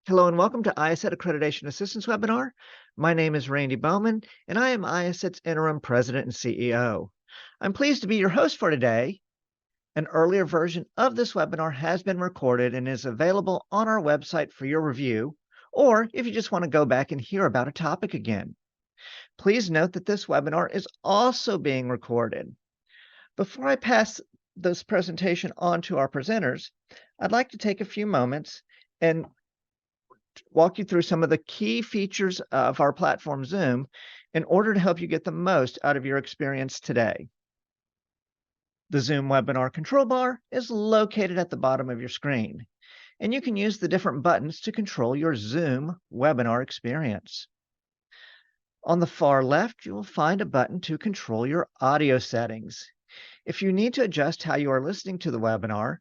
Hello and welcome to IACET Accreditation Assistance webinar. My name is Randy Bowman, and I am IACET's Interim President and CEO. I'm pleased to be your host for today. An earlier version of this webinar has been recorded and is available on our website for your review, or if you just want to go back and hear about a topic again. Please note that this webinar is also being recorded. Before I pass this presentation on to our presenters, I'd like to take a few moments and walk you through some of the key features of our platform Zoom in order to help you get the most out of your experience today. The Zoom webinar control bar is located at the bottom of your screen, and you can use the different buttons to control your Zoom webinar experience. On the far left, you will find a button to control your audio settings. If you need to adjust how you are listening to the webinar,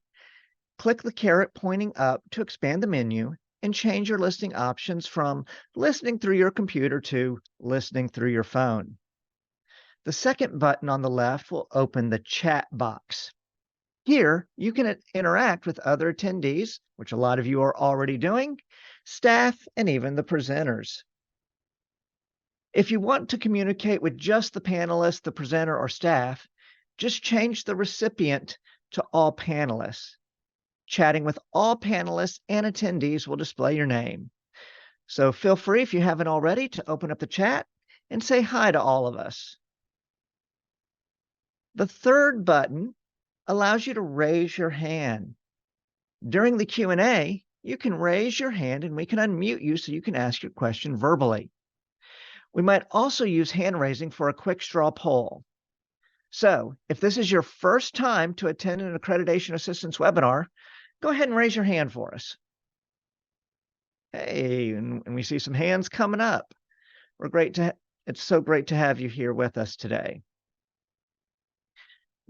click the caret pointing up to expand the menu and change your listening options from listening through your computer to listening through your phone. The second button on the left will open the chat box. Here, you can interact with other attendees, which a lot of you are already doing, staff, and even the presenters. If you want to communicate with just the panelists, the presenter, or staff, just change the recipient to all panelists. Chatting with all panelists and attendees will display your name. So feel free, if you haven't already, to open up the chat and say hi to all of us. The third button allows you to raise your hand. During the Q&A, you can raise your hand and we can unmute you so you can ask your question verbally. We might also use hand raising for a quick straw poll. So if this is your first time to attend an accreditation assistance webinar, go ahead and raise your hand for us. Hey, and we see some hands coming up. It's so great to have you here with us today.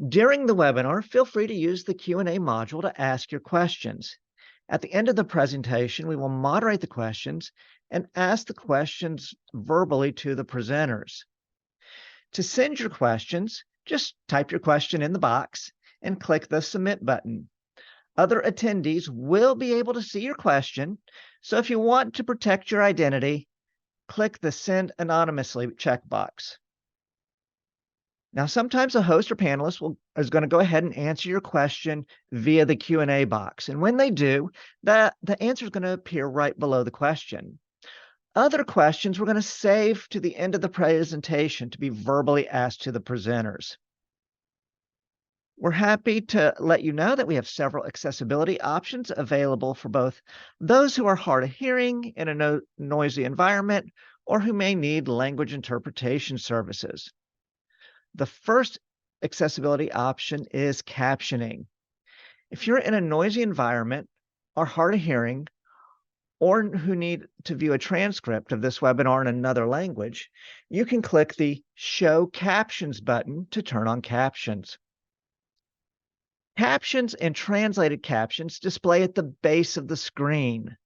During the webinar, feel free to use the Q&A module to ask your questions. At the end of the presentation, we will moderate the questions and ask the questions verbally to the presenters. To send your questions, just type your question in the box and click the Submit button. Other attendees will be able to see your question, so if you want to protect your identity, click the Send Anonymously checkbox. Now, sometimes a host or panelist is going to go ahead and answer your question via the Q&A box, and when they do, the answer is going to appear right below the question. Other questions we're going to save to the end of the presentation to be verbally asked to the presenters. We're happy to let you know that we have several accessibility options available for both those who are hard of hearing in a noisy environment or who may need language interpretation services. The first accessibility option is captioning. If you're in a noisy environment, are hard of hearing, or who need to view a transcript of this webinar in another language, you can click the Show Captions button to turn on captions. Captions and translated captions display at the base of the screen.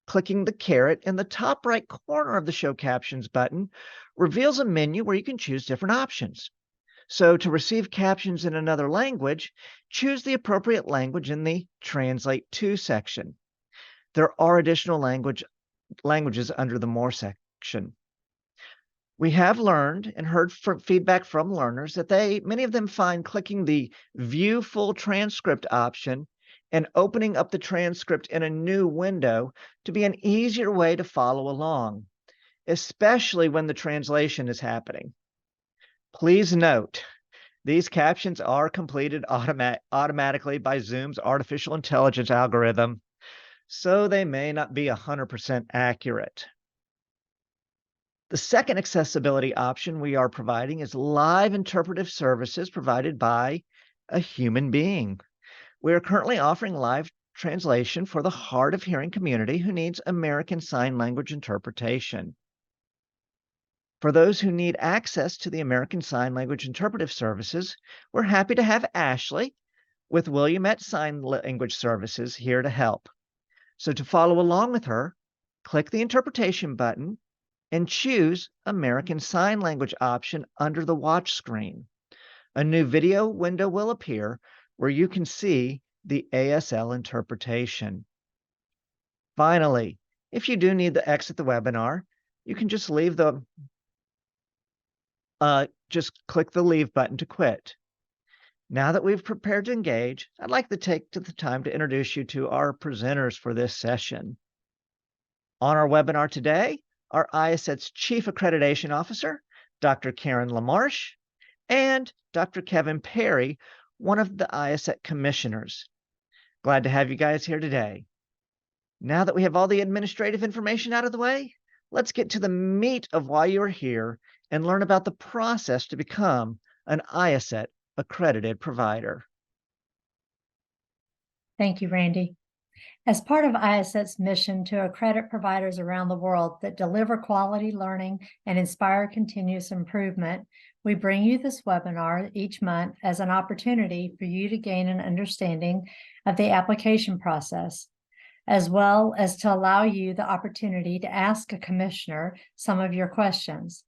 Clicking the caret in the top right corner of the Show Captions button reveals a menu where you can choose different options. So to receive captions in another language, choose the appropriate language in the Translate To section. There are additional languages under the More section. We have learned and heard feedback from learners that many of them find clicking the View Full Transcript option and opening up the transcript in a new window to be an easier way to follow along, especially when the translation is happening. Please note, these captions are completed automatically by Zoom's artificial intelligence algorithm, so they may not be 100% accurate. The second accessibility option we are providing is live interpretive services provided by a human being. We are currently offering live translation for the hard of hearing community who needs American Sign Language interpretation. For those who need access to the American Sign Language interpretive services, we're happy to have Ashley with Willamette Sign Language Services here to help. So to follow along with her, click the interpretation button and choose American Sign Language option under the watch screen. A new video window will appear where you can see the ASL interpretation. Finally, If you do need to exit the webinar, you can just just click the leave button to quit. Now that we've prepared to engage, I'd like to take the time to introduce you to our presenters for this session. On our webinar today are IACET's Chief Accreditation Officer, Dr. Karen LaMarche, and Dr. Kevin Perry, one of the IACET commissioners. Glad to have you guys here today. Now that we have all the administrative information out of the way, let's get to the meat of why you are here and learn about the process to become an IACET accredited provider. Thank you, Randy. As part of IACET's mission to accredit providers around the world that deliver quality learning and inspire continuous improvement, we bring you this webinar each month as an opportunity for you to gain an understanding of the application process, as well as to allow you the opportunity to ask a commissioner some of your questions.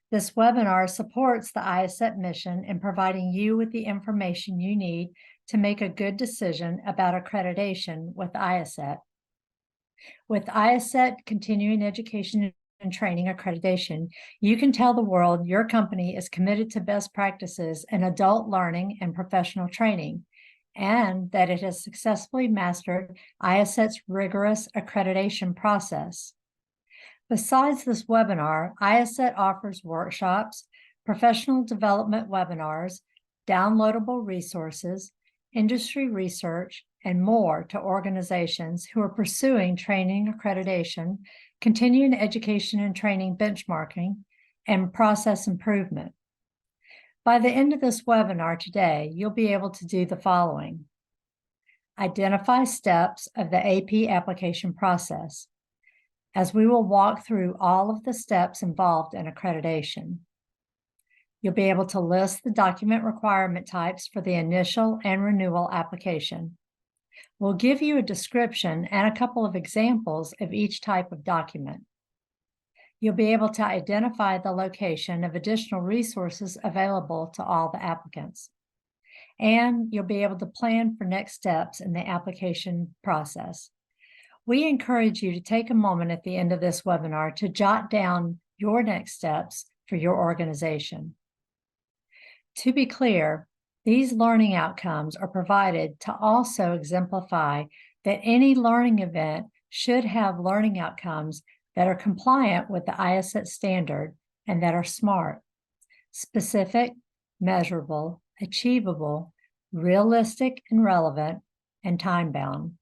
This webinar supports the IACET mission in providing you with the information you need to make a good decision about accreditation with IACET. With IACET Continuing Education and Training Accreditation, you can tell the world your company is committed to best practices in adult learning and professional training, and that it has successfully mastered IACET's rigorous accreditation process. Besides this webinar, IACET offers workshops, professional development webinars, downloadable resources, industry research, and more to organizations who are pursuing training accreditation, continuing education and training benchmarking, and process improvement. By the end of this webinar today, you'll be able to do the following. Identify steps of the AP application process, as we will walk through all of the steps involved in accreditation. You'll be able to list the document requirement types for the initial and renewal application. We'll give you a description and a couple of examples of each type of document. You'll be able to identify the location of additional resources available to all the applicants. And you'll be able to plan for next steps in the application process. We encourage you to take a moment at the end of this webinar to jot down your next steps for your organization. To be clear, these learning outcomes are provided to also exemplify that any learning event should have learning outcomes that are compliant with the IACET standard and that are SMART: specific, measurable, achievable, realistic and relevant, and time-bound.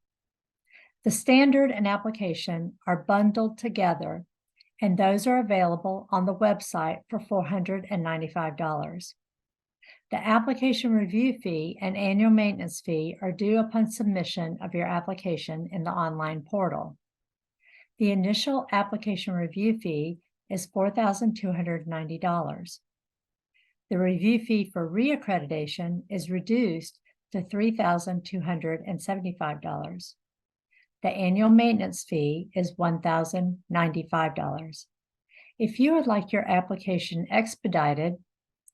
The standard and application are bundled together, and those are available on the website for $495. The application review fee and annual maintenance fee are due upon submission of your application in the online portal. The initial application review fee is $4,290. The review fee for reaccreditation is reduced to $3,275. The annual maintenance fee is $1,095. If you would like your application expedited,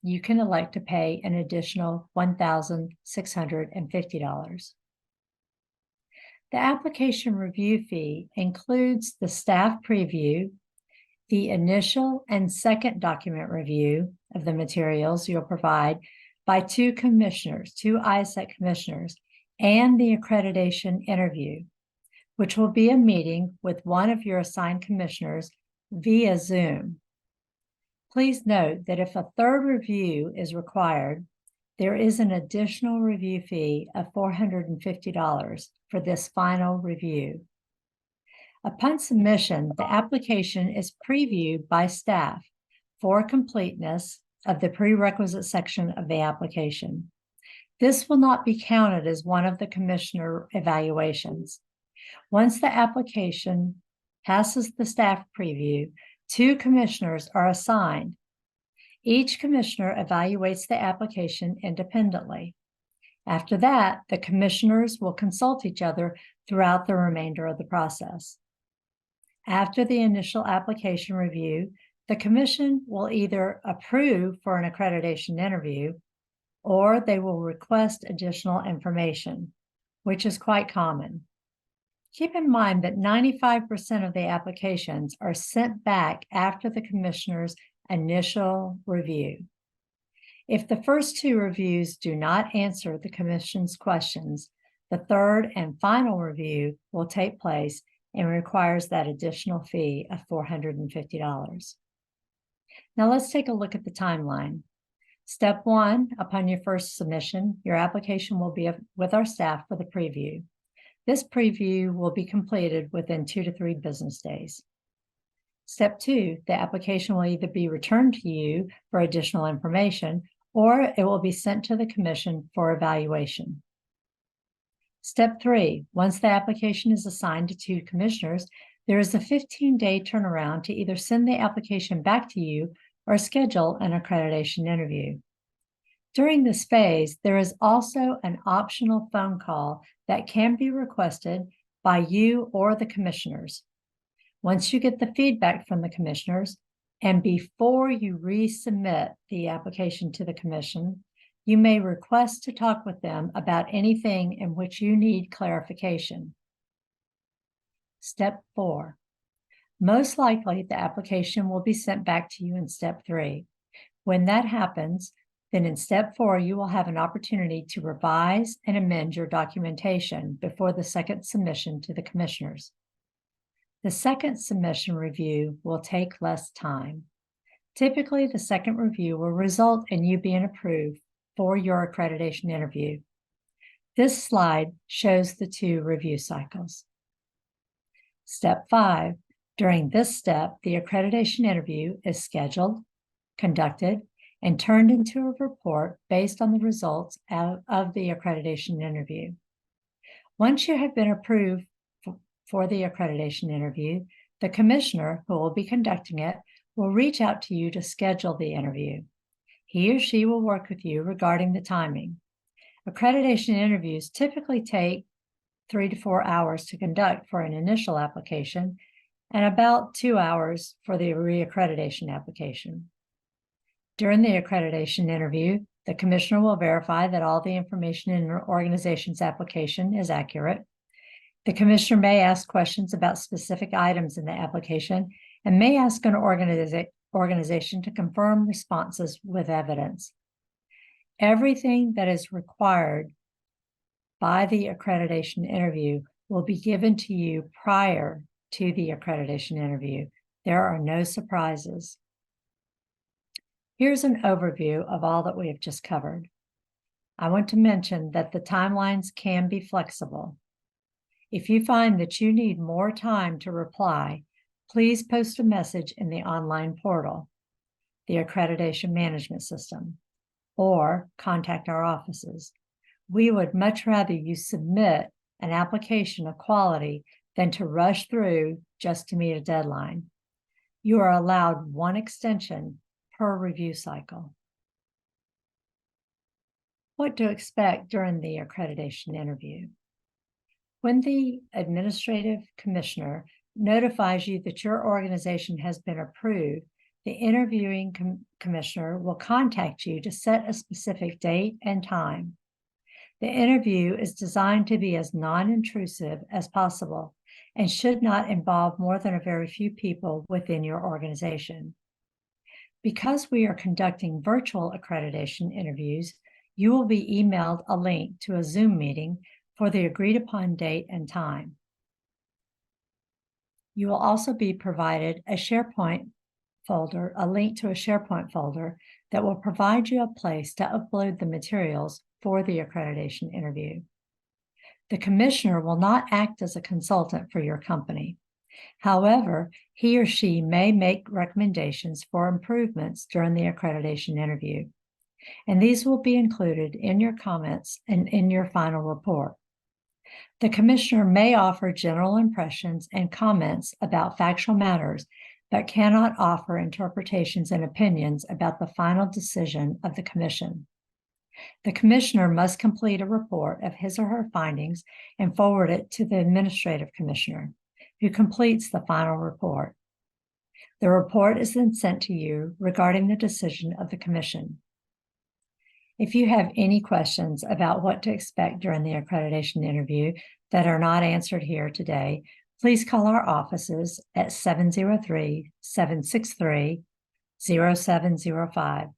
you can elect to pay an additional $1,650. The application review fee includes the staff preview, the initial and second document review of the materials you'll provide by two IACET commissioners, and the accreditation interview, which will be a meeting with one of your assigned commissioners via Zoom. Please note that if a third review is required, there is an additional review fee of $450 for this final review. Upon submission, the application is previewed by staff for completeness of the prerequisite section of the application. This will not be counted as one of the commissioner evaluations. Once the application passes the staff preview, two commissioners are assigned. Each commissioner evaluates the application independently. After that, the commissioners will consult each other throughout the remainder of the process. After the initial application review, the commission will either approve for an accreditation interview, or they will request additional information, which is quite common. Keep in mind that 95% of the applications are sent back after the commissioner's initial review. If the first two reviews do not answer the commission's questions, the third and final review will take place and requires that additional fee of $450. Now let's take a look at the timeline. Step 1, upon your first submission, your application will be with our staff for the preview. This preview will be completed within 2 to 3 business days. Step 2, the application will either be returned to you for additional information or it will be sent to the commission for evaluation. Step 3, once the application is assigned to 2 commissioners, there is a 15-day turnaround to either send the application back to you or schedule an accreditation interview. During this phase, there is also an optional phone call that can be requested by you or the commissioners. Once you get the feedback from the commissioners, and before you resubmit the application to the commission, you may request to talk with them about anything in which you need clarification. Step 4. Most likely, the application will be sent back to you in Step 3. When that happens, then in Step 4, you will have an opportunity to revise and amend your documentation before the second submission to the commissioners. The second submission review will take less time. Typically, the second review will result in you being approved for your accreditation interview. This slide shows the 2 review cycles. Step 5. During this step, the accreditation interview is scheduled, conducted, and turned into a report based on the results of the accreditation interview. Once you have been approved for the accreditation interview, the commissioner who will be conducting it will reach out to you to schedule the interview. He or she will work with you regarding the timing. Accreditation interviews typically take 3 to 4 hours to conduct for an initial application and about 2 hours for the reaccreditation application. During the accreditation interview, the commissioner will verify that all the information in your organization's application is accurate. The commissioner may ask questions about specific items in the application and may ask an organization to confirm responses with evidence. Everything that is required by the accreditation interview will be given to you prior to the accreditation interview. There are no surprises. Here's an overview of all that we have just covered. I want to mention that the timelines can be flexible. If you find that you need more time to reply, please post a message in the online portal, the accreditation management system, or contact our offices. We would much rather you submit an application of quality than to rush through just to meet a deadline. You are allowed 1 extension per review cycle. What to expect during the accreditation interview? When the administrative commissioner notifies you that your organization has been approved, the interviewing commissioner will contact you to set a specific date and time. The interview is designed to be as non-intrusive as possible and should not involve more than a very few people within your organization. Because we are conducting virtual accreditation interviews, you will be emailed a link to a Zoom meeting for the agreed upon date and time. You will also be provided a SharePoint folder, a link to a SharePoint folder that will provide you a place to upload the materials for the accreditation interview. The commissioner will not act as a consultant for your company. However, he or she may make recommendations for improvements during the accreditation interview, and these will be included in your comments and in your final report. The commissioner may offer general impressions and comments about factual matters, but cannot offer interpretations and opinions about the final decision of the commission. The commissioner must complete a report of his or her findings and forward it to the administrative commissioner, who completes the final report. The report is then sent to you regarding the decision of the commission. If you have any questions about what to expect during the accreditation interview that are not answered here today, please call our offices at 703-763-0705,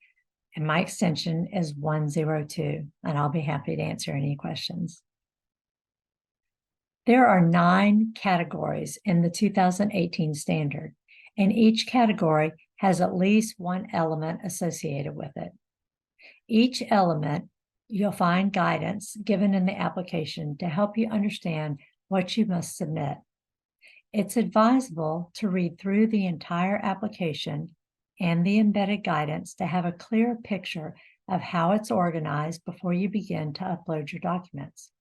and my extension is 102, and I'll be happy to answer any questions. There are 9 categories in the 2018 standard, and each category has at least one element associated with it. Each element, you'll find guidance given in the application to help you understand what you must submit. It's advisable to read through the entire application and the embedded guidance to have a clear picture of how it's organized before you begin to upload your documents.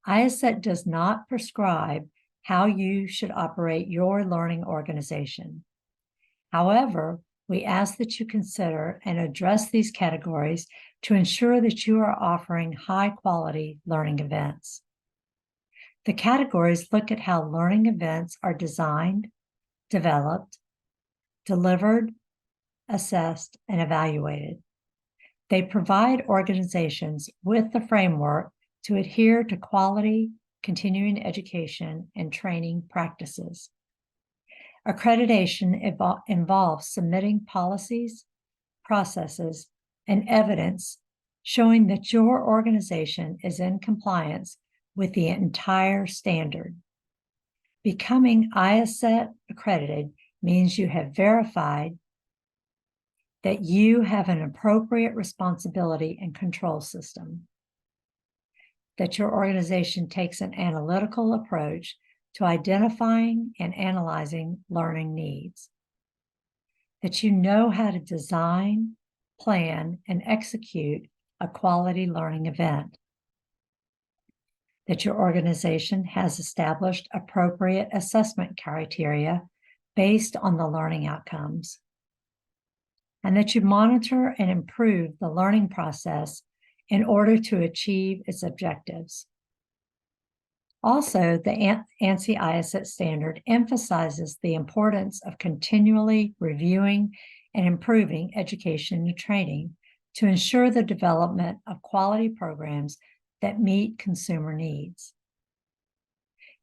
IACET does not prescribe how you should operate your learning organization. However, we ask that you consider and address these categories to ensure that you are offering high-quality learning events. The categories look at how learning events are designed, developed, delivered, assessed, and evaluated. They provide organizations with the framework to adhere to quality, continuing education, and training practices. Accreditation involves submitting policies, processes, and evidence showing that your organization is in compliance with the entire standard. Becoming IACET accredited means you have verified that you have an appropriate responsibility and control system, that your organization takes an analytical approach to identifying and analyzing learning needs, that you know how to design, plan, and execute a quality learning event, that your organization has established appropriate assessment criteria based on the learning outcomes, and that you monitor and improve the learning process in order to achieve its objectives. Also, the ANSI IACET standard emphasizes the importance of continually reviewing and improving education and training to ensure the development of quality programs that meet consumer needs.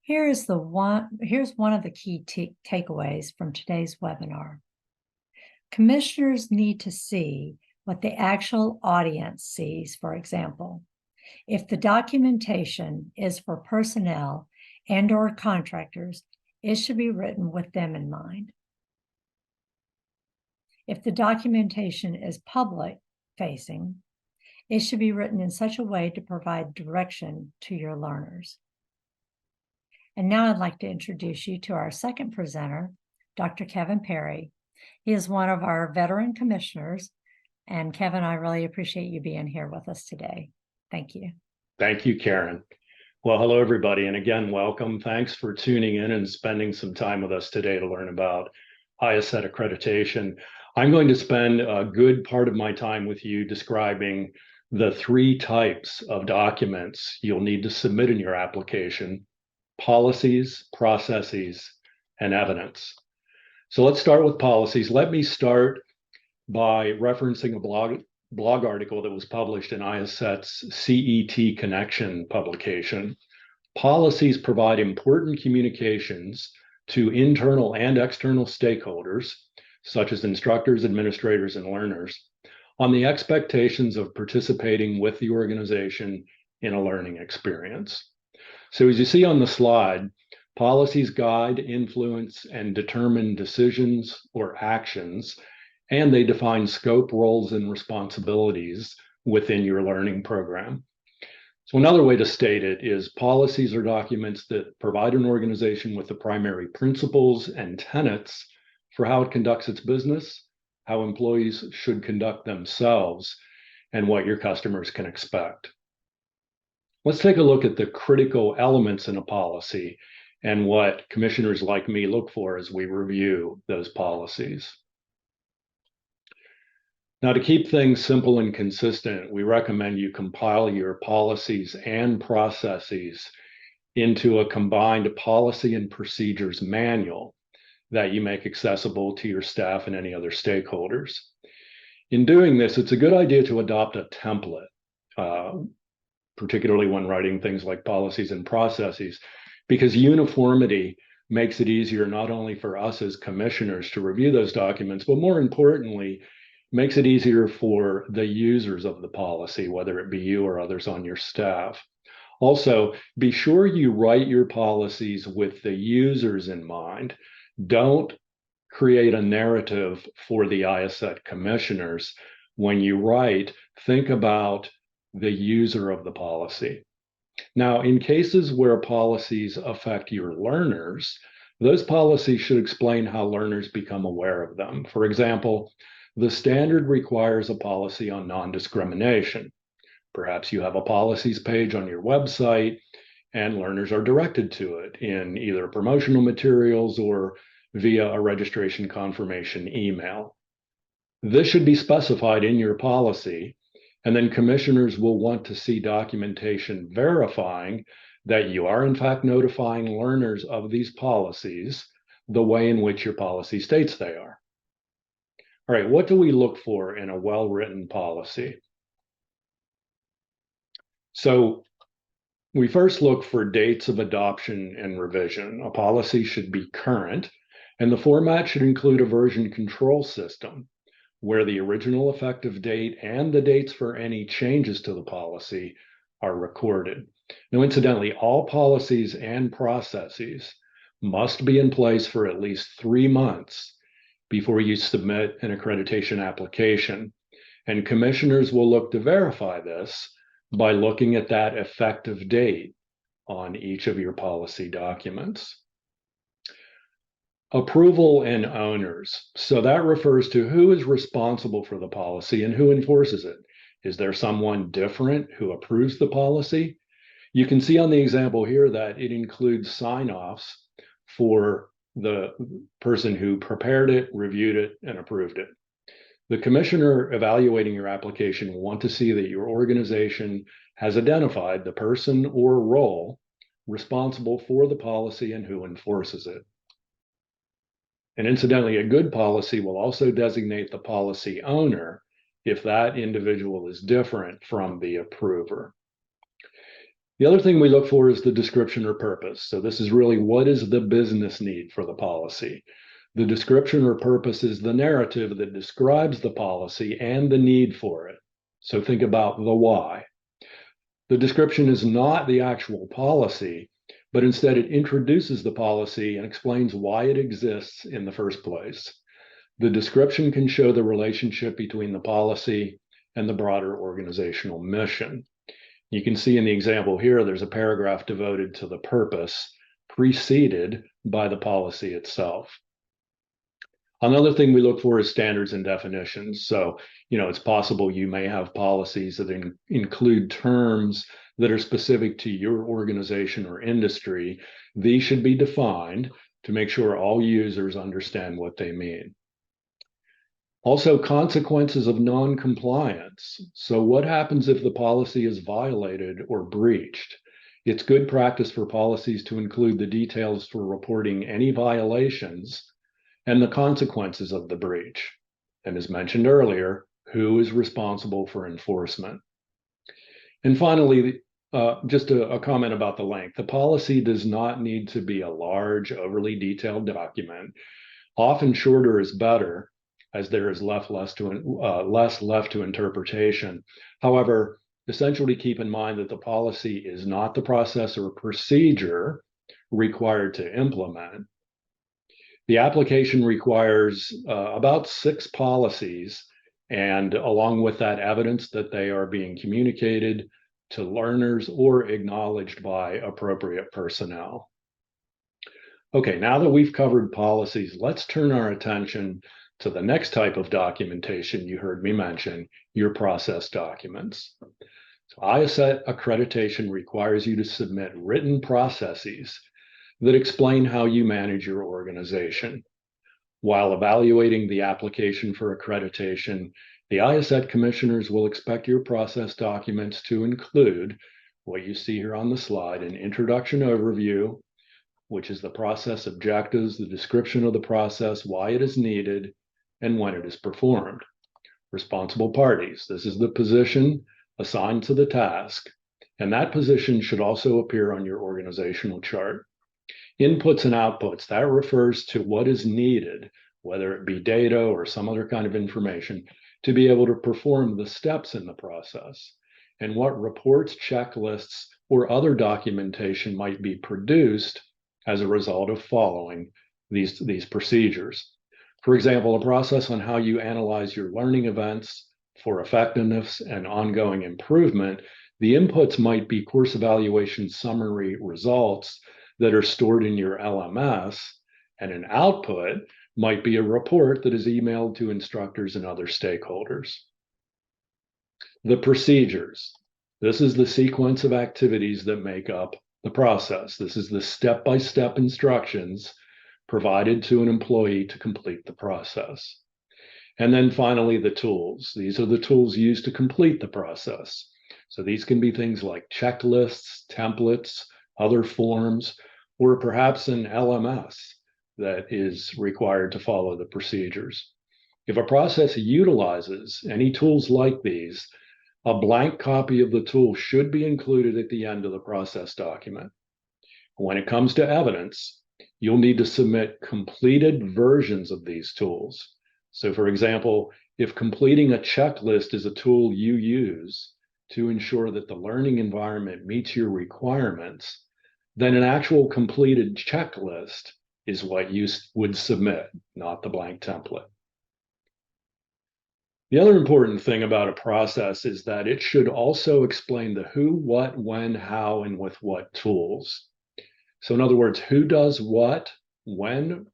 Here's one of the key takeaways from today's webinar. Commissioners need to see what the actual audience sees. For example, if the documentation is for personnel and/or contractors, it should be written with them in mind. If the documentation is public-facing, it should be written in such a way to provide direction to your learners. And now I'd like to introduce you to our second presenter, Dr. Kevin Perry. He is one of our veteran commissioners. And Kevin, I really appreciate you being here with us today. Thank you. Thank you, Karen. Well, hello, everybody. And again, welcome. Thanks for tuning in and spending some time with us today to learn about IACET accreditation. I'm going to spend a good part of my time with you describing the 3 types of documents you'll need to submit in your application: policies, processes, and evidence. So let's start with policies. Let me start by referencing a blog article that was published in IACET's CET Connection publication. Policies provide important communications to internal and external stakeholders, such as instructors, administrators, and learners, on the expectations of participating with the organization in a learning experience. So as you see on the slide, policies guide, influence, and determine decisions or actions, and they define scope, roles, and responsibilities within your learning program. So another way to state it is policies are documents that provide an organization with the primary principles and tenets for how it conducts its business, how employees should conduct themselves, and what your customers can expect. Let's take a look at the critical elements in a policy and what commissioners like me look for as we review those policies. Now, to keep things simple and consistent, we recommend you compile your policies and processes into a combined policy and procedures manual that you make accessible to your staff and any other stakeholders. In doing this, it's a good idea to adopt a template, particularly when writing things like policies and processes, because uniformity makes it easier not only for us as commissioners to review those documents, but more importantly, makes it easier for the users of the policy, whether it be you or others on your staff. Also, be sure you write your policies with the users in mind. Don't create a narrative for the IACET commissioners. When you write, think about the user of the policy. Now, in cases where policies affect your learners, those policies should explain how learners become aware of them. For example, the standard requires a policy on non-discrimination. Perhaps you have a policies page on your website and learners are directed to it in either promotional materials or via a registration confirmation email. This should be specified in your policy, and then commissioners will want to see documentation verifying that you are in fact notifying learners of these policies the way in which your policy states they are. All right, what do we look for in a well-written policy? So we first look for dates of adoption and revision. A policy should be current, and the format should include a version control system where the original effective date and the dates for any changes to the policy are recorded. Now, incidentally, all policies and processes must be in place for at least 3 months before you submit an accreditation application. And commissioners will look to verify this by looking at that effective date on each of your policy documents. Approval and owners. So that refers to who is responsible for the policy and who enforces it. Is there someone different who approves the policy? You can see on the example here that it includes sign-offs for the person who prepared it, reviewed it, and approved it. The commissioner evaluating your application will want to see that your organization has identified the person or role responsible for the policy and who enforces it. And incidentally, a good policy will also designate the policy owner if that individual is different from the approver. The other thing we look for is the description or purpose. So this is really what is the business need for the policy. The description or purpose is the narrative that describes the policy and the need for it. So think about the why. The description is not the actual policy, but instead it introduces the policy and explains why it exists in the first place. The description can show the relationship between the policy and the broader organizational mission. You can see in the example here, there's a paragraph devoted to the purpose, preceded by the policy itself. Another thing we look for is standards and definitions. So, it's possible you may have policies that include terms that are specific to your organization or industry. These should be defined to make sure all users understand what they mean. Also, consequences of non-compliance. So what happens if the policy is violated or breached? It's good practice for policies to include the details for reporting any violations and the consequences of the breach. And as mentioned earlier, who is responsible for enforcement? And finally, just a comment about the length. The policy does not need to be a large, overly detailed document. Often shorter is better, as there is less left to interpretation. However, essentially keep in mind that the policy is not the process or procedure required to implement. The application requires about 6 policies, and along with that, evidence that they are being communicated to learners or acknowledged by appropriate personnel. Okay, now that we've covered policies, let's turn our attention to the next type of documentation you heard me mention, your process documents. So IACET accreditation requires you to submit written processes that explain how you manage your organization. While evaluating the application for accreditation, the IACET commissioners will expect your process documents to include what you see here on the slide, an introduction overview, which is the process objectives, the description of the process, why it is needed, and when it is performed. Responsible parties. This is the position assigned to the task, and that position should also appear on your organizational chart. Inputs and outputs, that refers to what is needed, whether it be data or some other kind of information, to be able to perform the steps in the process, and what reports, checklists, or other documentation might be produced as a result of following these procedures. For example, a process on how you analyze your learning events for effectiveness and ongoing improvement, the inputs might be course evaluation summary results that are stored in your LMS, and an output might be a report that is emailed to instructors and other stakeholders. The procedures. This is the sequence of activities that make up the process. This is the step-by-step instructions provided to an employee to complete the process. And then finally, the tools. These are the tools used to complete the process. So these can be things like checklists, templates, other forms, or perhaps an LMS that is required to follow the procedures. If a process utilizes any tools like these, a blank copy of the tool should be included at the end of the process document. When it comes to evidence, you'll need to submit completed versions of these tools. So for example, if completing a checklist is a tool you use to ensure that the learning environment meets your requirements, then an actual completed checklist is what you would submit, not the blank template. The other important thing about a process is that it should also explain the who, what, when, how, and with what tools. So in other words, who does what, when,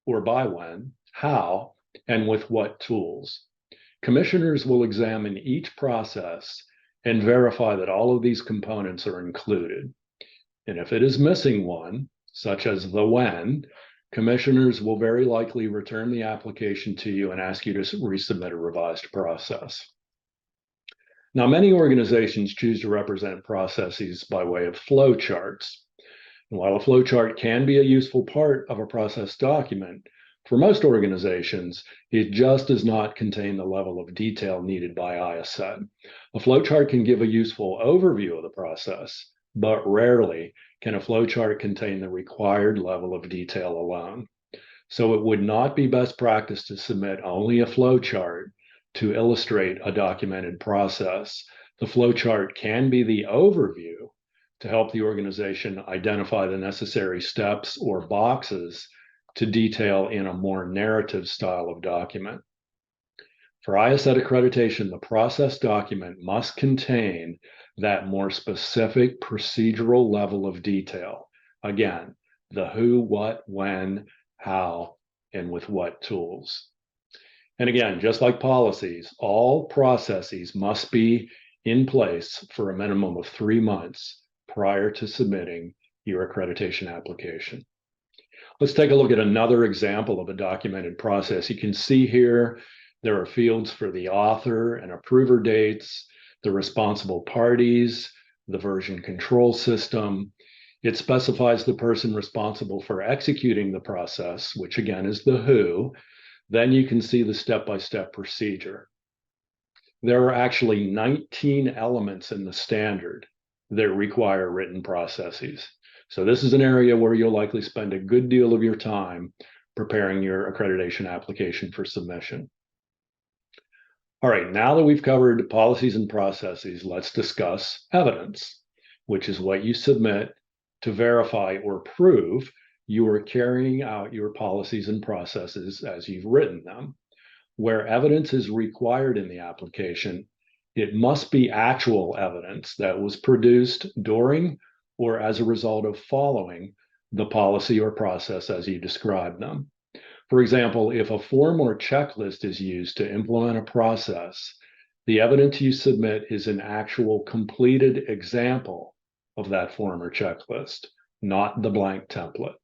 or by when, how, and with what tools. Commissioners will examine each process and verify that all of these components are included. And if it is missing one, such as the when, commissioners will very likely return the application to you and ask you to resubmit a revised process. Now, many organizations choose to represent processes by way of flow charts. And while a flow chart can be a useful part of a process document, for most organizations, it just does not contain the level of detail needed by IACET. A flow chart can give a useful overview of the process, but rarely can a flow chart contain the required level of detail alone. So it would not be best practice to submit only a flow chart to illustrate a documented process. The flow chart can be the overview to help the organization identify the necessary steps or boxes to detail in a more narrative style of document. For IACET accreditation, the process document must contain that more specific procedural level of detail. Again, the who, what, when, how, and with what tools. And again, just like policies, all processes must be in place for a minimum of 3 months prior to submitting your accreditation application. Let's take a look at another example of a documented process. You can see here there are fields for the author and approver dates, the responsible parties, the version control system. It specifies the person responsible for executing the process, which again is the who. Then you can see the step-by-step procedure. There are actually 19 elements in the standard that require written processes. So this is an area where you'll likely spend a good deal of your time preparing your accreditation application for submission. All right, now that we've covered policies and processes, let's discuss evidence, which is what you submit to verify or prove you are carrying out your policies and processes as you've written them. Where evidence is required in the application, it must be actual evidence that was produced during or as a result of following the policy or process as you describe them. For example, if a form or checklist is used to implement a process, the evidence you submit is an actual completed example of that form or checklist, not the blank template.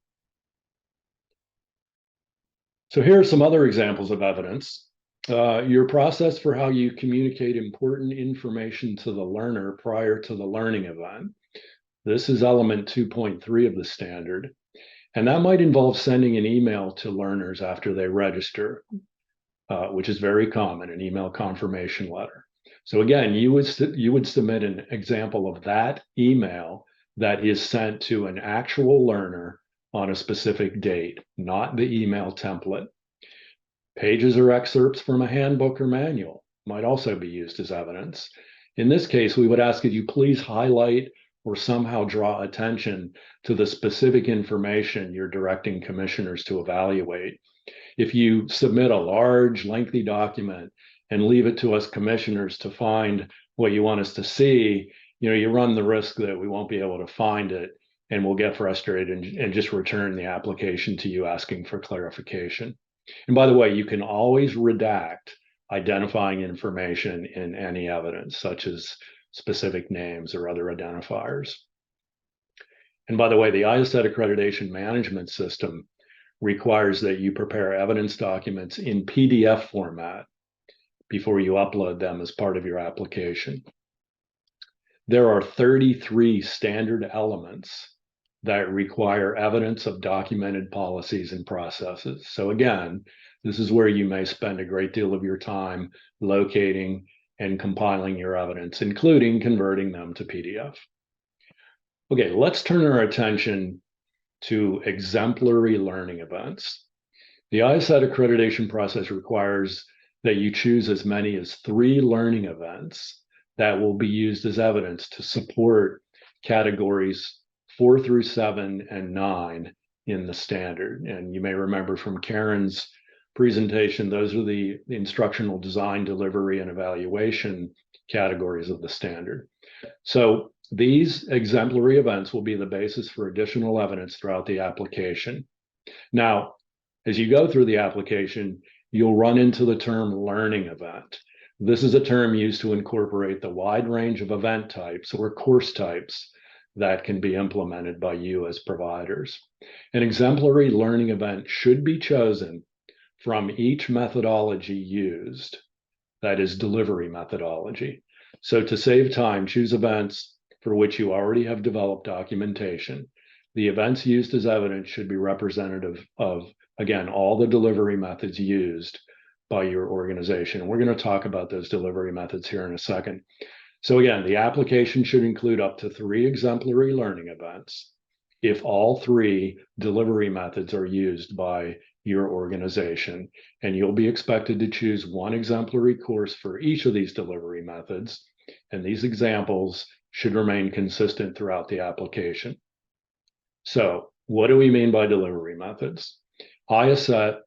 So here are some other examples of evidence. Your process for how you communicate important information to the learner prior to the learning event. This is element 2.3 of the standard. And that might involve sending an email to learners after they register. which is very common, an email confirmation letter. So again, you would submit an example of that email that is sent to an actual learner on a specific date, not the email template. Pages or excerpts from a handbook or manual might also be used as evidence. In this case, we would ask that you please highlight or somehow draw attention to the specific information you're directing commissioners to evaluate. If you submit a large, lengthy document and leave it to us commissioners to find what you want us to see, you run the risk that we won't be able to find it and we'll get frustrated and just return the application to you asking for clarification. And by the way, you can always redact identifying information in any evidence, such as specific names or other identifiers. And by the way, the IACET Accreditation Management System requires that you prepare evidence documents in PDF format before you upload them as part of your application. There are 33 standard elements that require evidence of documented policies and processes. So again, this is where you may spend a great deal of your time locating and compiling your evidence, including converting them to PDF. Okay, let's turn our attention to exemplary learning events. The IACET accreditation process requires that you choose as many as 3 learning events that will be used as evidence to support categories 4 through 7 and 9 in the standard. And you may remember from Karen's presentation, those are the instructional design, delivery, and evaluation categories of the standard. So these exemplary events will be the basis for additional evidence throughout the application. Now, as you go through the application, you'll run into the term learning event. This is a term used to incorporate the wide range of event types or course types that can be implemented by you as providers. An exemplary learning event should be chosen from each methodology used, that is delivery methodology. So to save time, choose events for which you already have developed documentation. The events used as evidence should be representative of, again, all the delivery methods used by your organization. And we're going to talk about those delivery methods here in a second. So again, the application should include up to 3 exemplary learning events if all 3 delivery methods are used by your organization, and you'll be expected to choose 1 exemplary course for each of these delivery methods, and these examples should remain consistent throughout the application. So what do we mean by delivery methods? IACET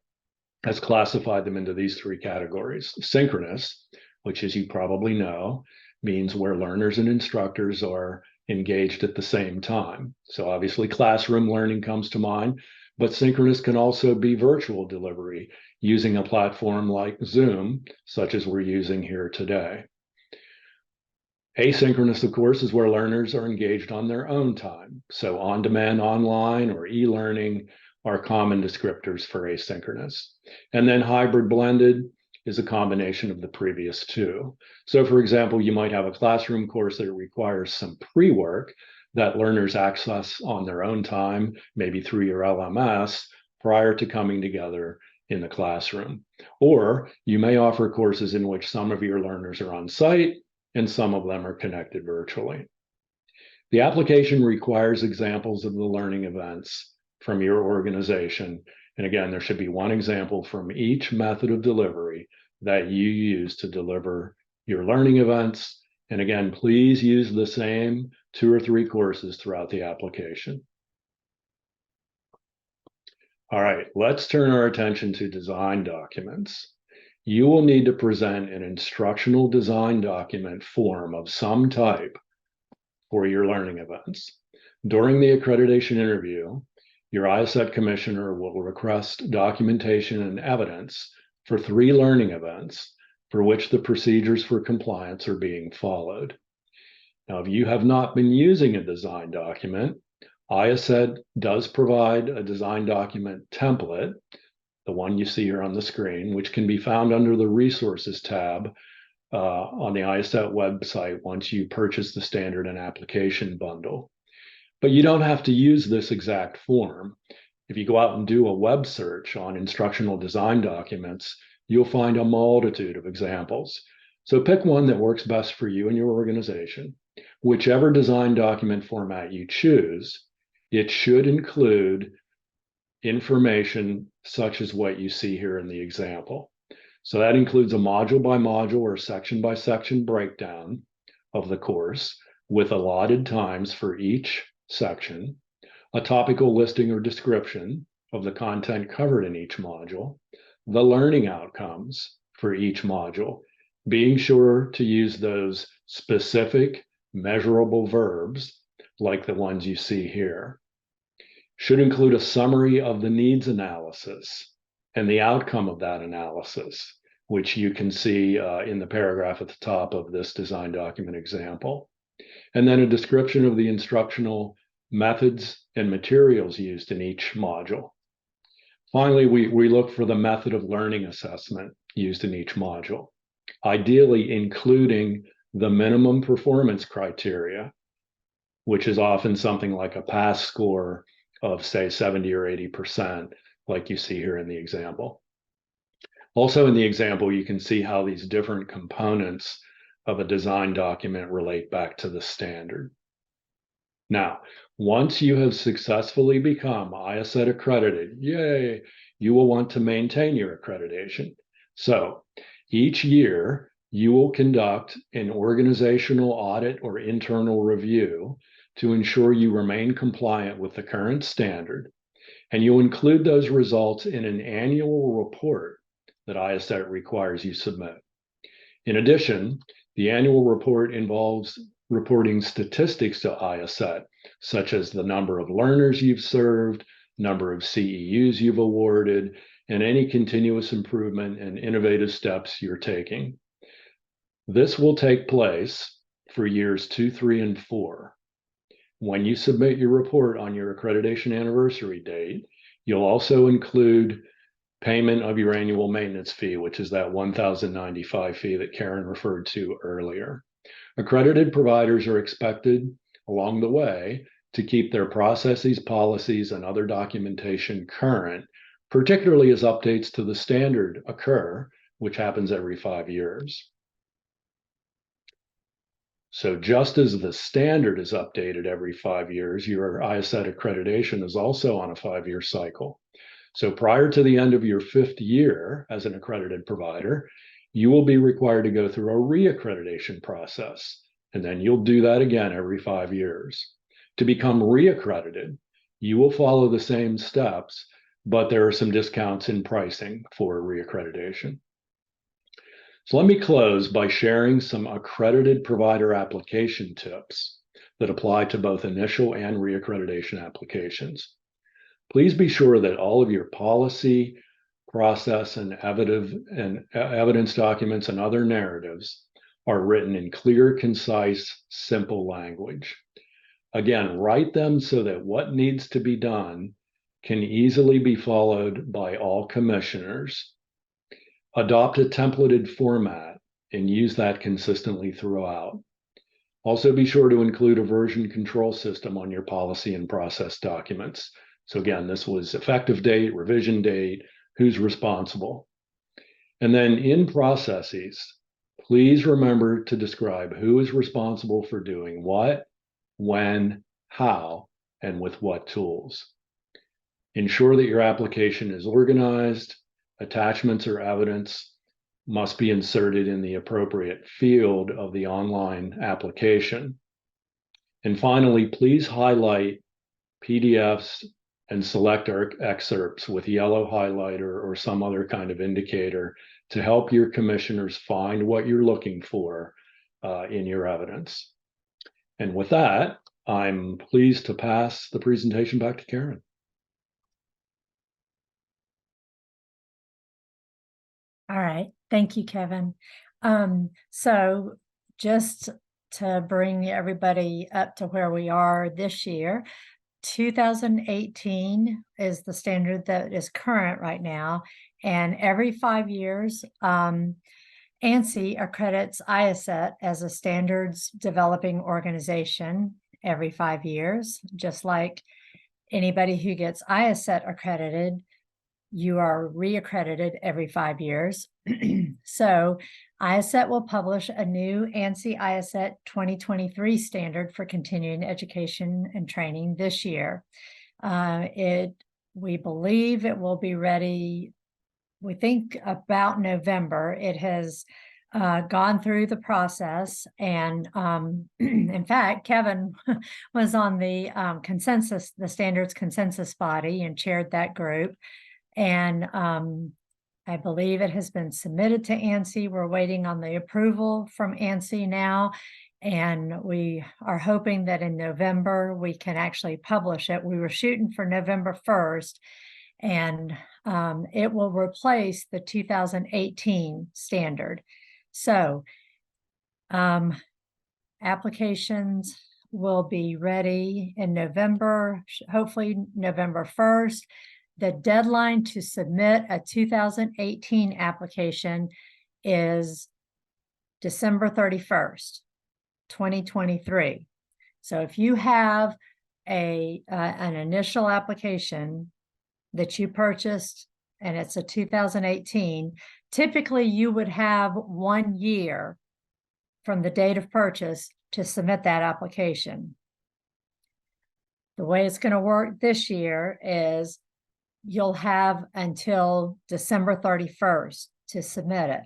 has classified them into these 3 categories. Synchronous, which, as you probably know, means where learners and instructors are engaged at the same time. So obviously classroom learning comes to mind, but synchronous can also be virtual delivery using a platform like Zoom, such as we're using here today. Asynchronous, of course, is where learners are engaged on their own time. So on-demand online or e-learning are common descriptors for asynchronous. And then hybrid blended is a combination of the previous 2. So for example, you might have a classroom course that requires some pre-work that learners access on their own time, maybe through your LMS, prior to coming together in the classroom. Or you may offer courses in which some of your learners are on site and some of them are connected virtually. The application requires examples of the learning events from your organization. And again, there should be 1 example from each method of delivery that you use to deliver your learning events. And again, please use the same 2 or 3 courses throughout the application. All right, let's turn our attention to design documents. You will need to present an instructional design document form of some type for your learning events. During the accreditation interview, your IACET commissioner will request documentation and evidence for 3 learning events for which the procedures for compliance are being followed. Now, if you have not been using a design document, IACET does provide a design document template, the one you see here on the screen, which can be found under the Resources tab on the IACET website once you purchase the standard and application bundle. But you don't have to use this exact form. If you go out and do a web search on instructional design documents, you'll find a multitude of examples. So pick one that works best for you and your organization. Whichever design document format you choose, it should include information such as what you see here in the example. So that includes a module by module or section by section breakdown of the course with allotted times for each section, a topical listing or description of the content covered in each module, the learning outcomes for each module, being sure to use those specific measurable verbs like the ones you see here. Should include a summary of the needs analysis and the outcome of that analysis, which you can see in the paragraph at the top of this design document example. And then a description of the instructional methods and materials used in each module. Finally, we look for the method of learning assessment used in each module, ideally including the minimum performance criteria, which is often something like a pass score of, say, 70 or 80%, like you see here in the example. Also in the example, you can see how these different components of a design document relate back to the standard. Now, once you have successfully become IACET accredited, yay, you will want to maintain your accreditation. So each year, you will conduct an organizational audit or internal review to ensure you remain compliant with the current standard, and you'll include those results in an annual report that IACET requires you submit. In addition, the annual report involves reporting statistics to IACET, such as the number of learners you've served, number of CEUs you've awarded, and any continuous improvement and innovative steps you're taking. This will take place for years 2, 3, and 4. When you submit your report on your accreditation anniversary date, you'll also include payment of your annual maintenance fee, which is that $1,095 fee that Karen referred to earlier. Accredited providers are expected along the way to keep their processes, policies, and other documentation current, particularly as updates to the standard occur, which happens every 5 years. So just as the standard is updated every 5 years, your IACET accreditation is also on a 5-year cycle. So prior to the end of your 5th year as an accredited provider, you will be required to go through a reaccreditation process, and then you'll do that again every 5 years. To become reaccredited, you will follow the same steps, but there are some discounts in pricing for reaccreditation. So let me close by sharing some accredited provider application tips that apply to both initial and reaccreditation applications. Please be sure that all of your policy, process, and evidence documents and other narratives are written in clear, concise, simple language. Again, write them so that what needs to be done can easily be followed by all commissioners. Adopt a templated format and use that consistently throughout. Also be sure to include a version control system on your policy and process documents. So again, this was effective date, revision date, who's responsible. And then in processes, please remember to describe who is responsible for doing what, when, how, and with what tools. Ensure that your application is organized. Attachments or evidence must be inserted in the appropriate field of the online application. And finally, please highlight PDFs and select excerpts with yellow highlighter or some other kind of indicator to help your commissioners find what you're looking for in your evidence. And with that, I'm pleased to pass the presentation back to Karen. All right. Thank you, Kevin. So just to bring everybody up to where we are this year, 2018 is the standard that is current right now. And every 5 years, ANSI accredits IACET as a standards developing organization every 5 years, just like anybody who gets IACET accredited you are reaccredited every 5 years. So IACET will publish a new ANSI IACET 2023 standard for continuing education and training this year. We believe it will be ready, we think about November. It has gone through the process, and in fact, Kevin was on the consensus, the standards consensus body, and chaired that group. And I believe it has been submitted to ANSI. We're waiting on the approval from ANSI now, and we are hoping that in November we can actually publish it. We were shooting for November 1st, and it will replace the 2018 standard. So applications will be ready in November, hopefully November 1st. The deadline to submit a 2018 application is December 31st, 2023. So if you have an initial application that you purchased and it's a 2018, typically you would have 1 year from the date of purchase to submit that application. The way it's going to work this year is you'll have until December 31st to submit it.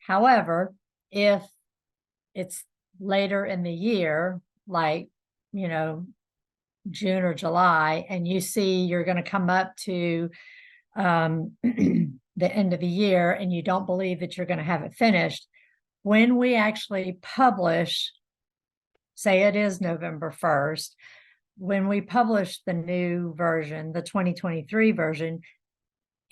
However, if it's later in the year, like, you know, June or July, and you see you're going to come up to the end of the year and you don't believe that you're going to have it finished, when we actually publish, say it is November 1st, when we publish the new version, the 2023 version,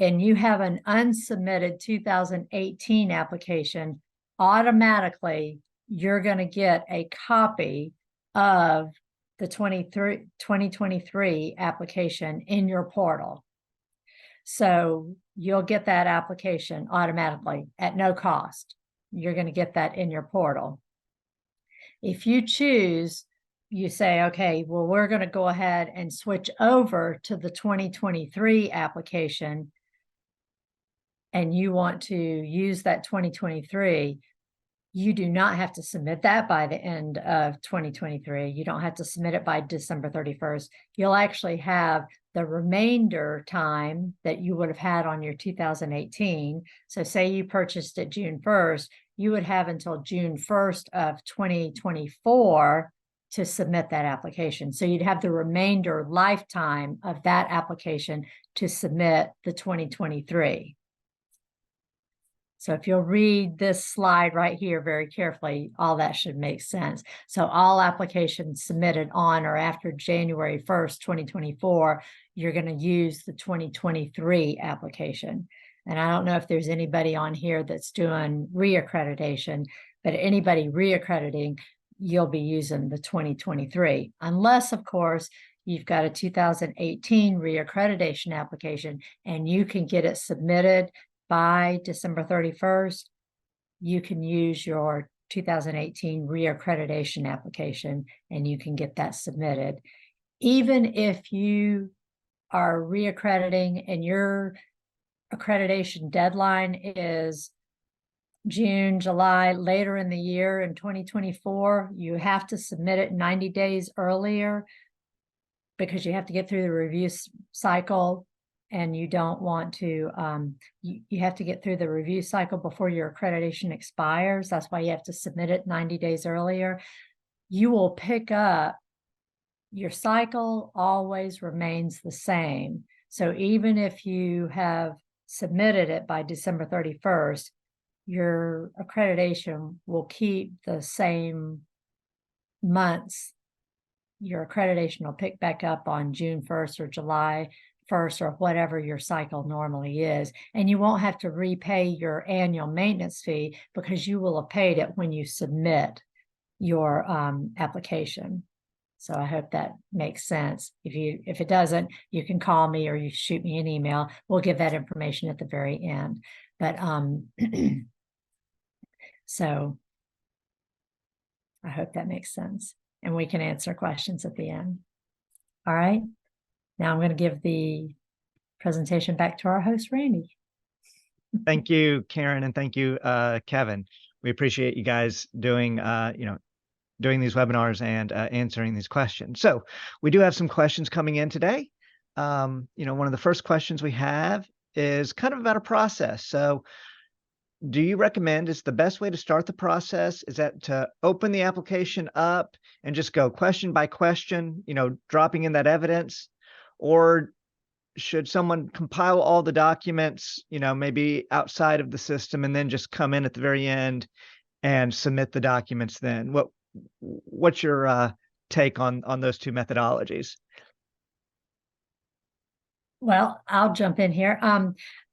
and you have an unsubmitted 2018 application, automatically you're going to get a copy of the 2023 application in your portal. So you'll get that application automatically at no cost. You're going to get that in your portal. If you choose, you say, okay, well, we're going to go ahead and switch over to the 2023 application, and you want to use that 2023, you do not have to submit that by the end of 2023. You don't have to submit it by December 31st. You'll actually have the remainder time that you would have had on your 2018. So say you purchased it June 1st, you would have until June 1st of 2024 to submit that application. So you'd have the remainder lifetime of that application to submit the 2023. So if you'll read this slide right here very carefully, all that should make sense. So all applications submitted on or after January 1st, 2024, you're going to use the 2023 application. And I don't know if there's anybody on here that's doing reaccreditation, but anybody reaccrediting, you'll be using the 2023, unless, of course, you've got a 2018 reaccreditation application and you can get it submitted by December 31st, you can use your 2018 reaccreditation application and you can get that submitted. Even if you are reaccrediting and your accreditation deadline is June, July, later in the year in 2024, you have to submit it 90 days earlier because you have to get through the review cycle. And you don't want to, you have to get through the review cycle before your accreditation expires. That's why you have to submit it 90 days earlier. You will pick up, your cycle always remains the same. So even if you have submitted it by December 31st, your accreditation will keep the same months. Your accreditation will pick back up on June 1st or July 1st or whatever your cycle normally is, and you won't have to repay your annual maintenance fee because you will have paid it when you submit your application. So I hope that makes sense. If it doesn't, you can call me or you shoot me an email. We'll give that information at the very end. But so I hope that makes sense, and we can answer questions at the end. All right. Now I'm going to give the presentation back to our host, Randy. Thank you, Karen, and thank you, Kevin. We appreciate you guys doing, doing these webinars and answering these questions. So we do have some questions coming in today. One of the first questions we have is kind of about a process. So do you recommend is the best way to start the process? Is that to open the application up and just go question by question, dropping in that evidence? Or should someone compile all the documents, maybe outside of the system and then just come in at the very end and submit the documents then? What's your take on those two methodologies? Well, I'll jump in here.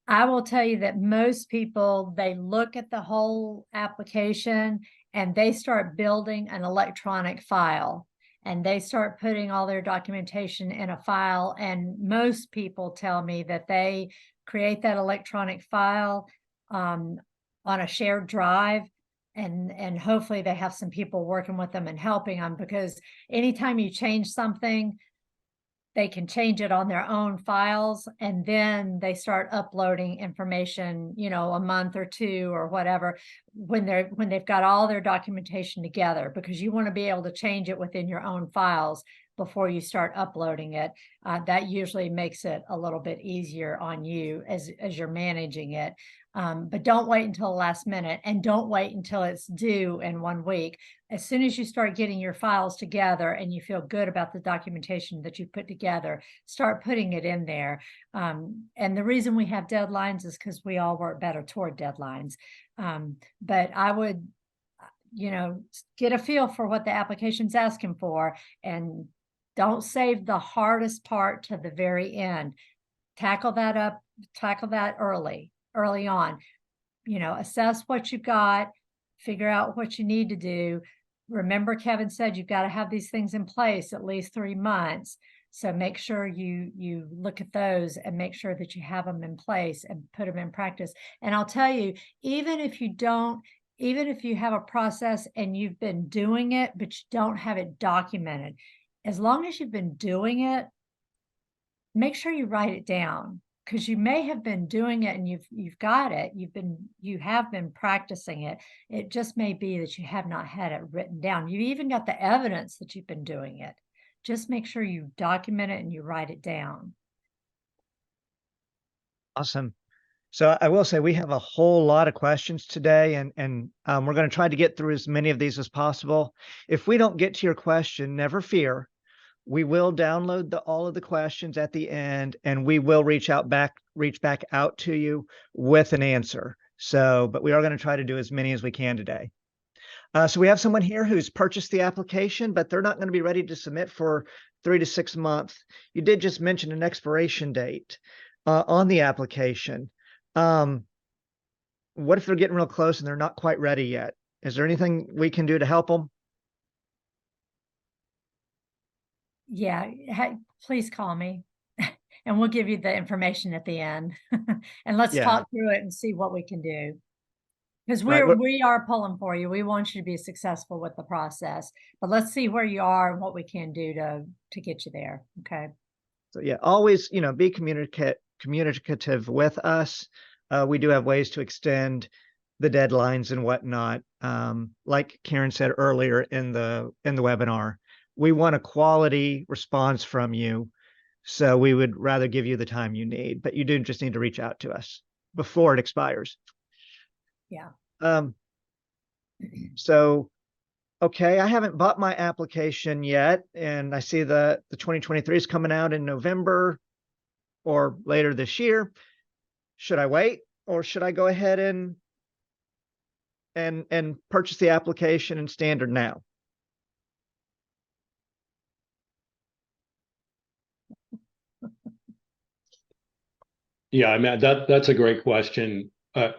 I will tell you that most people, they look at the whole application and they start building an electronic file and they start putting all their documentation in a file. And most people tell me that they create that electronic file on a shared drive. And hopefully they have some people working with them and helping them, because anytime you change something, they can change it on their own files, and then they start uploading information, a month or two or whatever, when they've got all their documentation together, because you want to be able to change it within your own files before you start uploading it. That usually makes it a little bit easier on you as you're managing it. But don't wait until the last minute, and don't wait until it's due in 1 week. As soon as you start getting your files together and you feel good about the documentation that you put together, start putting it in there. And the reason we have deadlines is because we all work better toward deadlines. But I would, get a feel for what the application's asking for, and don't save the hardest part to the very end. Tackle that early on. Assess what you've got, figure out what you need to do. Remember, Kevin said you've got to have these things in place at least 3 months. So make sure you look at those and make sure that you have them in place and put them in practice. And I'll tell you, even if you have a process and you've been doing it, but you don't have it documented, as long as you've been doing it, make sure you write it down, because you may have been doing it and you've got it. You have been practicing it. It just may be that you have not had it written down. You've even got the evidence that you've been doing it. Just make sure you document it and you write it down. Awesome. So I will say we have a whole lot of questions today, and we're going to try to get through as many of these as possible. If we don't get to your question, never fear. We will download all of the questions at the end, and we will reach back out to you with an answer. But we are going to try to do as many as we can today. So we have someone here who's purchased the application, but they're not going to be ready to submit for 3 to 6 months. You did just mention an expiration date on the application. What if they're getting real close and they're not quite ready yet? Is there anything we can do to help them? Yeah, please call me and we'll give you the information at the end. And let's talk through it and see what we can do. Because we are pulling for you. We want you to be successful with the process, but let's see where you are and what we can do to get you there. Okay. So always, be communicative with us. We do have ways to extend the deadlines and whatnot. Like Karen said earlier in the webinar, we want a quality response from you. So we would rather give you the time you need, but you do just need to reach out to us before it expires. Yeah. So, okay, I haven't bought my application yet, and I see the 2023 is coming out in November or later this year. Should I wait, or should I go ahead and purchase the application in standard now? Yeah, I mean, that's a great question. I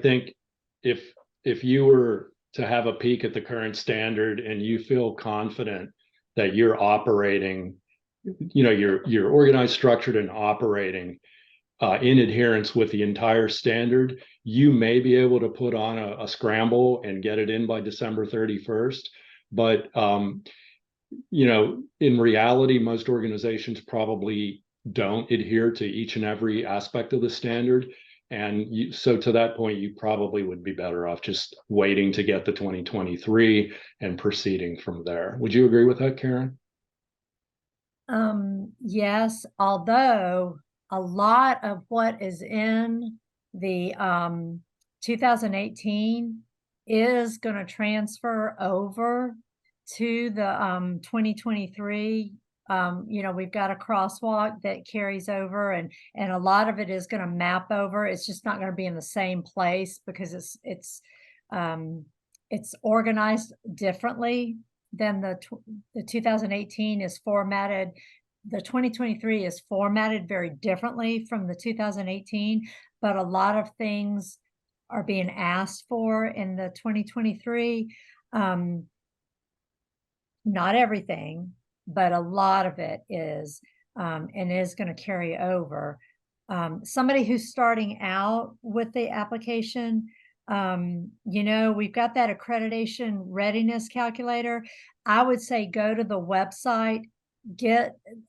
think if you were to have a peek at the current standard and you feel confident that you're operating, you're organized, structured, and operating in adherence with the entire standard, you may be able to put on a scramble and get it in by December 31st. But in reality, most organizations probably don't adhere to each and every aspect of the standard. And so to that point, you probably would be better off just waiting to get the 2023 and proceeding from there. Would you agree with that, Karen? Yes, although a lot of what is in the 2018 is going to transfer over to the 2023. We've got a crosswalk that carries over, and a lot of it is going to map over. It's just not going to be in the same place because it's organized differently than the 2018 is formatted. The 2023 is formatted very differently from the 2018, but a lot of things are being asked for in the 2023. Not everything, but a lot of it is, and is going to carry over. Somebody who's starting out with the application, we've got that accreditation readiness calculator. I would say go to the website,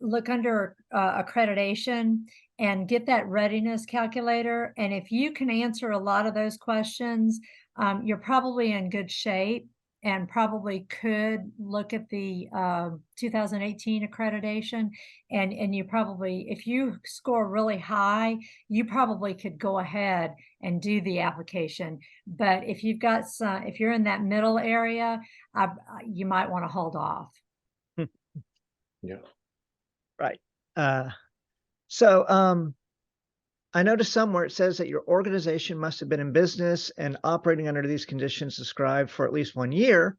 look under accreditation and get that readiness calculator. And if you can answer a lot of those questions, you're probably in good shape and probably could look at the 2018 accreditation. And you probably, if you score really high, you probably could go ahead and do the application. But if you've got if you're in that middle area, you might want to hold off. Yeah. Right. So I noticed somewhere it says that your organization must have been in business and operating under these conditions described for at least 1 year,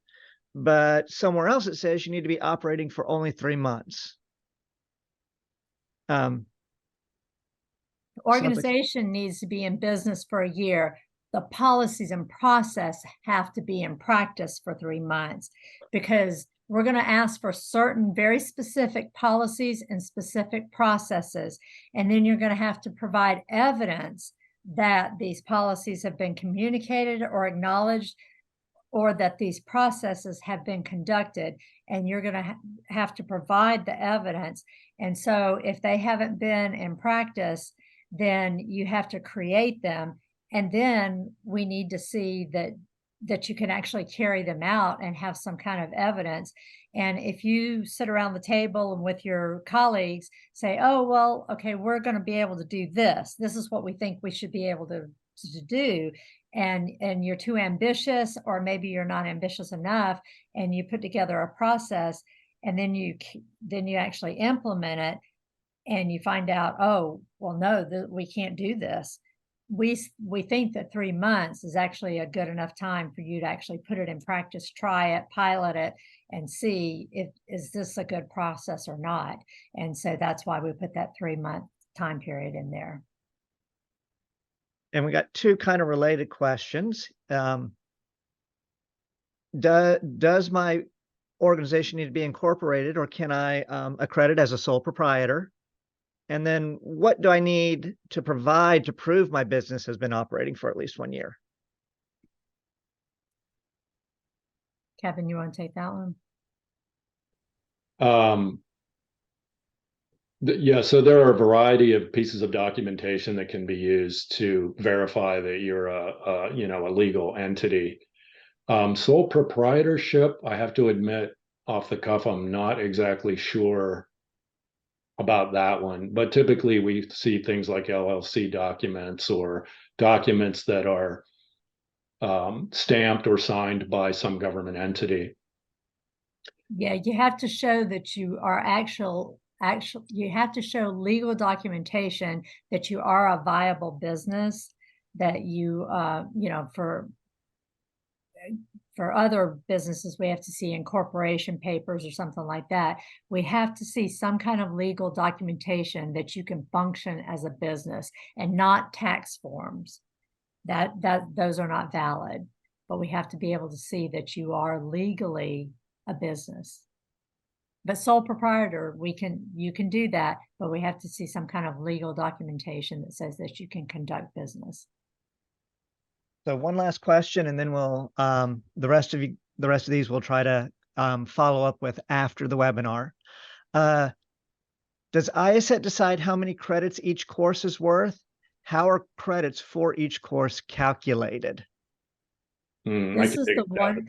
but somewhere else it says you need to be operating for only 3 months. The organization needs to be in business for a year. The policies and process have to be in practice for 3 months, because we're going to ask for certain very specific policies and specific processes. And then you're going to have to provide evidence that these policies have been communicated or acknowledged, or that these processes have been conducted. And you're going to have to provide the evidence. And so if they haven't been in practice, then you have to create them. And then we need to see that you can actually carry them out and have some kind of evidence. And if you sit around the table and with your colleagues say, oh, well, okay, we're going to be able to do this. This is what we think we should be able to do. And you're too ambitious, or maybe you're not ambitious enough, and you put together a process, and then you actually implement it, and you find out, oh, well, no, we can't do this. We think that 3 months is actually a good enough time for you to actually put it in practice, try it, pilot it, and see is this a good process or not. And so that's why we put that 3-month time period in there. And we got 2 kind of related questions. Does my organization need to be incorporated, or can I accredit as a sole proprietor? And then what do I need to provide to prove my business has been operating for at least 1 year? Kevin, you want to take that one? Yeah, so there are a variety of pieces of documentation that can be used to verify that you're a legal entity. Sole proprietorship, I have to admit, off the cuff, I'm not exactly sure about that one, but typically we see things like LLC documents or documents that are stamped or signed by some government entity. Yeah, you have to show that you are you have to show legal documentation that you are a viable business, that you for other businesses, we have to see incorporation papers or something like that. We have to see some kind of legal documentation that you can function as a business, and not tax forms. Those are not valid, but we have to be able to see that you are legally a business. But sole proprietor, you can do that, but we have to see some kind of legal documentation that says that you can conduct business. So one last question, and then we'll the rest of these we'll try to follow up with after the webinar. Does IACET decide how many credits each course is worth? How are credits for each course calculated? I This can is take the a stab one.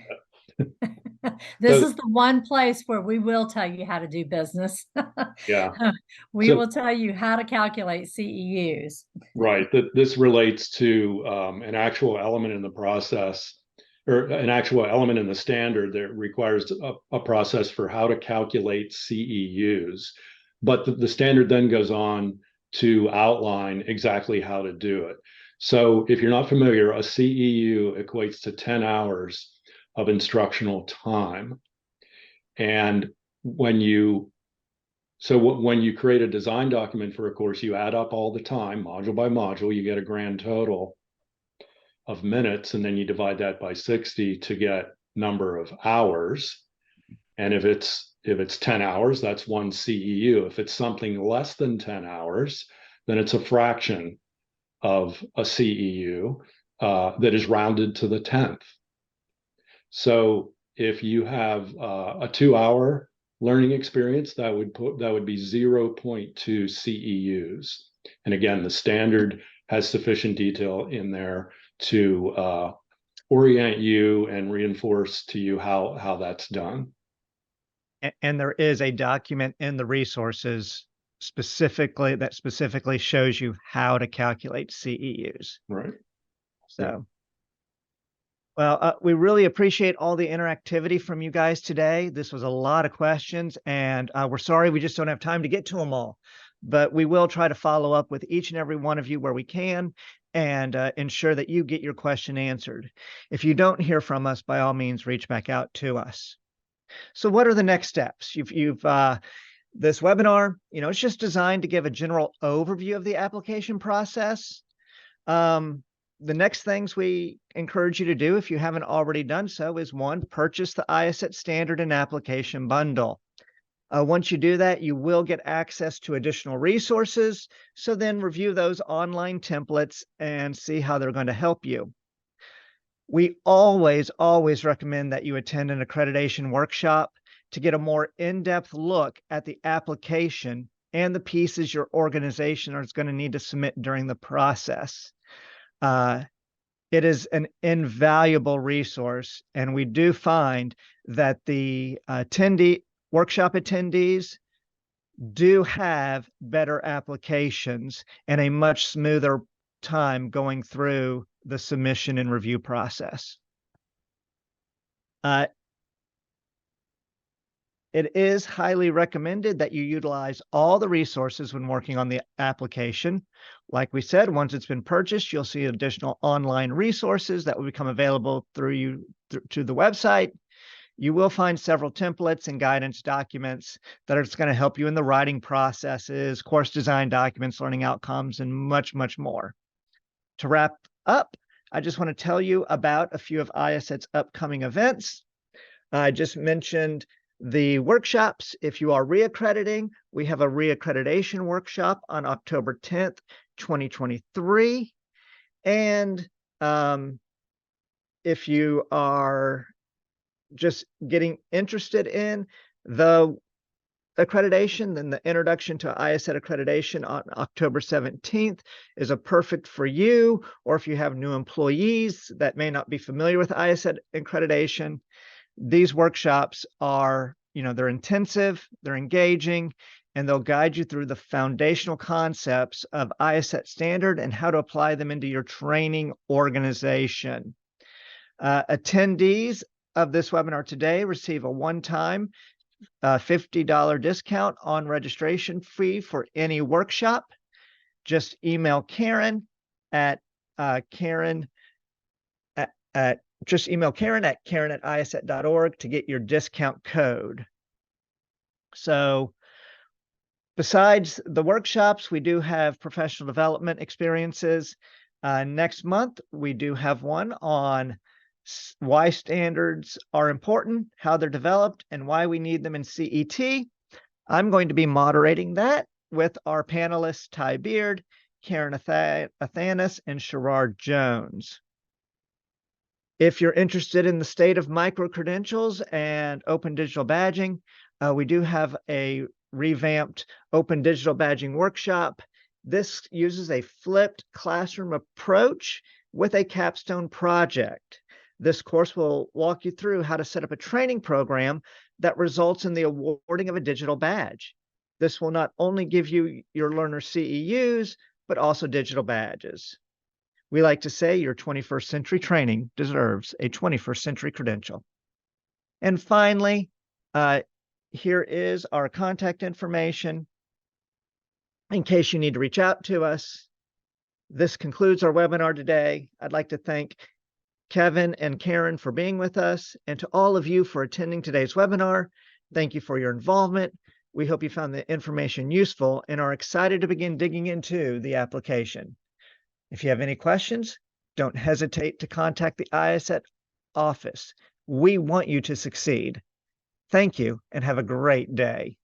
at This So, is the one place where we will tell you how to do business. yeah. We So, will tell you how to calculate CEUs. right. This relates to an actual element in the process, or an actual element in the standard that requires a process for how to calculate CEUs. But the standard then goes on to outline exactly how to do it. So if you're not familiar, a CEU equates to 10 hours of instructional time. And when you when you create a design document for a course, you add up all the time, module by module, you get a grand total of minutes, and then you divide that by 60 to get number of hours. And if it's 10 hours, that's one CEU. If it's something less than 10 hours, then it's a fraction of a CEU that is rounded to the 10th. So if you have a 2-hour learning experience, that would be 0.2 CEUs. And again, the standard has sufficient detail in there to orient you and reinforce to you how that's done. And there is a document in the resources that specifically shows you how to calculate CEUs. Right. So, Yeah. well, we really appreciate all the interactivity from you guys today. This was a lot of questions, and we're sorry we just don't have time to get to them all. But we will try to follow up with each and every one of you where we can and ensure that you get your question answered. If you don't hear from us, by all means, reach back out to us. So what are the next steps? This webinar, it's just designed to give a general overview of the application process. The next things we encourage you to do, if you haven't already done so, is one, purchase the IACET Standard and Application Bundle. Once you do that, you will get access to additional resources. So then review those online templates and see how they're going to help you. We always recommend that you attend an accreditation workshop to get a more in-depth look at the application and the pieces your organization is going to need to submit during the process. It is an invaluable resource, and we do find that the workshop attendees do have better applications and a much smoother time going through the submission and review process. It is highly recommended that you utilize all the resources when working on the application. Like we said, once it's been purchased, you'll see additional online resources that will become available through to the website. You will find several templates and guidance documents that are going to help you in the writing processes, course design documents, learning outcomes, and much, much more. To wrap up, I just want to tell you about a few of IACET's upcoming events. I just mentioned the workshops. If you are reaccrediting, we have a reaccreditation workshop on October 10th, 2023. And if you are just getting interested in the accreditation, then the introduction to IACET accreditation on October 17th is a perfect for you. Or if you have new employees that may not be familiar with IACET accreditation, these workshops are, they're intensive, they're engaging, and they'll guide you through the foundational concepts of IACET standard and how to apply them into your training organization. Attendees of this webinar today receive a one-time $50 discount on registration fee for any workshop. Just email Karen at Karen at Karen@IACET.org to get your discount code. So besides the workshops, we do have professional development experiences. Next month, we do have one on why standards are important, how they're developed, and why we need them in CET. I'm going to be moderating that with our panelists, Ty Beard, Karen Athanas, and Sherrard Jones. If you're interested in the state of micro-credentials and open digital badging, we do have a revamped Open Digital Badging Workshop. This uses a flipped classroom approach with a capstone project. This course will walk you through how to set up a training program that results in the awarding of a digital badge. This will not only give you your learner CEUs, but also digital badges. We like to say your 21st century training deserves a 21st century credential. And finally, here is our contact information in case you need to reach out to us. This concludes our webinar today. I'd like to thank Kevin and Karen for being with us, and to all of you for attending today's webinar. Thank you for your involvement. We hope you found the information useful and are excited to begin digging into the application. If you have any questions, don't hesitate to contact the IACET office. We want you to succeed. Thank you and have a great day.